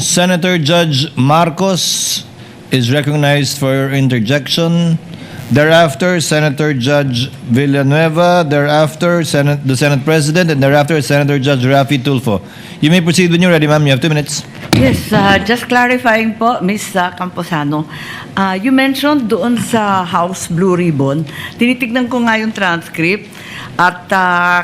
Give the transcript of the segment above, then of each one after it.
Senator Judge Marcos is recognized for interjection. Thereafter, Senator Judge Villanueva. Thereafter, the Senate President. And thereafter, Senator Judge Raffy Tulfo. You may proceed when you're ready, ma'am. You have 2 minutes. Yes, just clarifying po, Ms. Camposano. You mentioned doon sa House Blue Ribbon, tinitignan ko nga yung transcript, at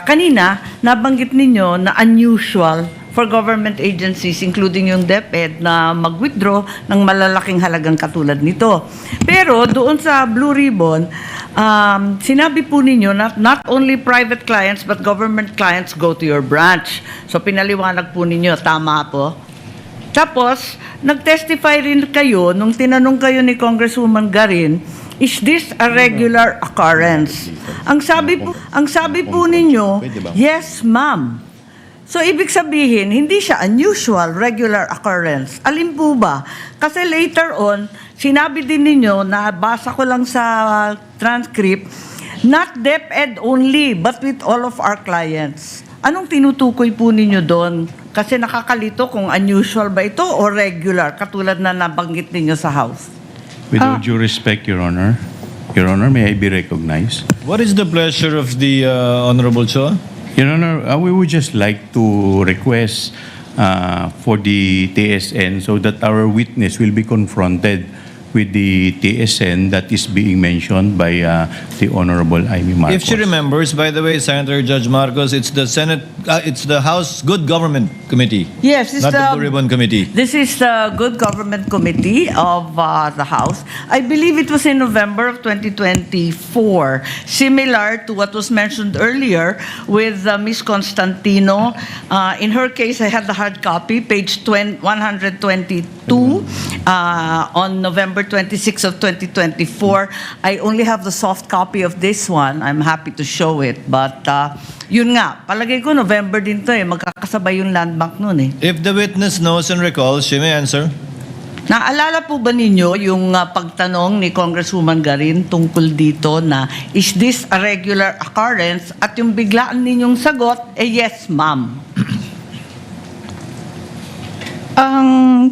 kanina, nabanggit ninyo na unusual for government agencies, including yung DepEd, na mag-withdraw ng malalaking halagang katulad nito. Pero doon sa Blue Ribbon, sinabi po ninyo na not only private clients but government clients go to your branch. So pinaliwanag po ninyo, tama po? Tapos, nag-testify rin kayo nung tinanong kayo ni Congresswoman Garin, is this a regular occurrence? Ang sabi po ninyo, yes, ma'am. So, ibig sabihin, hindi siya unusual, regular occurrence. Alin po ba? Kasi later on, sinabi din ninyo, nabasa ko lang sa transcript, not DepEd only, but with all of our clients. Anong tinutukoy po ninyo doon? Kasi nakakalito kung unusual ba ito o regular, katulad na nabanggit ninyo sa House. With all due respect, Your Honor. Your Honor, may I be recognized? What is the pleasure of the Honorable Cho? Your Honor, we would just like to request for the TSN so that our witness will be confronted with the TSN that is being mentioned by the Honorable Amy Marcos. If she remembers, by the way, Senator Judge Marcos, it's the Senate, it's the House Good Government Committee. Yes, it's not the Blue Ribbon Committee. This is the Good Government Committee of the House. I believe it was in November of 2024, similar to what was mentioned earlier with Ms. Constantino. In her case, I had the hard copy, page 122, on November 26 of 2024. I only have the soft copy of this one. I'm happy to show it. But yun nga, palagay ko November din to eh. Magkakasabay yung land bank nun eh. If the witness knows and recalls, she may answer. Naalala po ba ninyo yung pagtanong ni Congresswoman Garin tungkol dito na is this a regular occurrence? At yung biglaan ninyong sagot, yes, ma'am.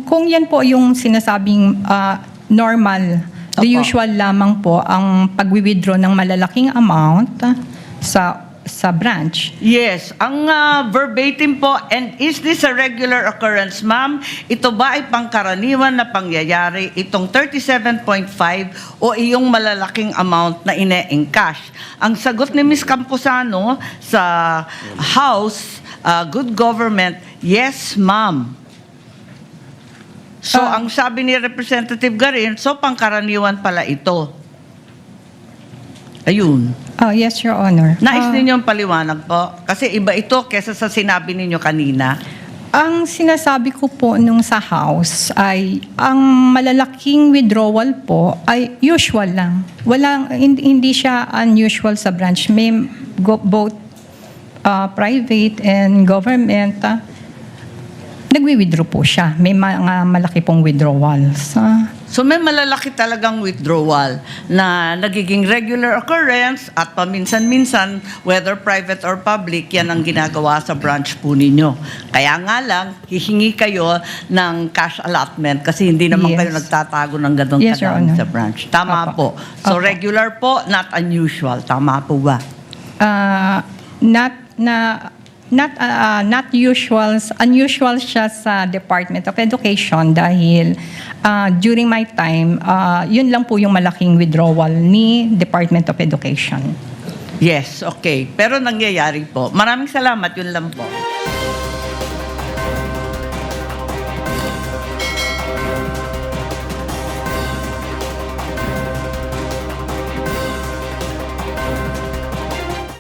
Kung yan po yung sinasabing normal, the Opo. usual lamang po ang pag-withdraw ng malalaking amount sa branch. Yes, ang verbatim po, and is this a regular occurrence, ma'am? Ito ba ay pangkaraniwan na pangyayari, itong 37.5 o iyong malalaking amount na ine-encash? Ang sagot ni Ms. Camposano sa House Good Government, yes, ma'am. So, ang sabi ni Representative Garin, so pangkaraniwan pala ito. Ayun. Yes, Your Honor. Nais ninyong paliwanag po? Kasi iba ito kesa sa sinabi ninyo kanina. Ang sinasabi ko po nung sa House ay ang malalaking withdrawal po ay usual lang. Hindi siya unusual sa branch. May both private and government. Nagwi-withdraw po siya. May mga malaki pong withdrawals. So may malalaki talagang withdrawal na nagiging regular occurrence at paminsan-minsan, whether private or public, yan ang ginagawa sa branch po ninyo. Kaya nga lang, hihingi kayo ng cash allotment kasi hindi naman kayo nagtatago ng ganun Yes, Your kadami Honor. sa branch. Tama po. So Opo. regular po, not unusual. Tama po ba? Not unusual siya sa Department of Education dahil during my time, yun lang po yung malaking withdrawal ni Department of Education. Yes, okay. Pero nangyayari po. Maraming salamat, yun lang po.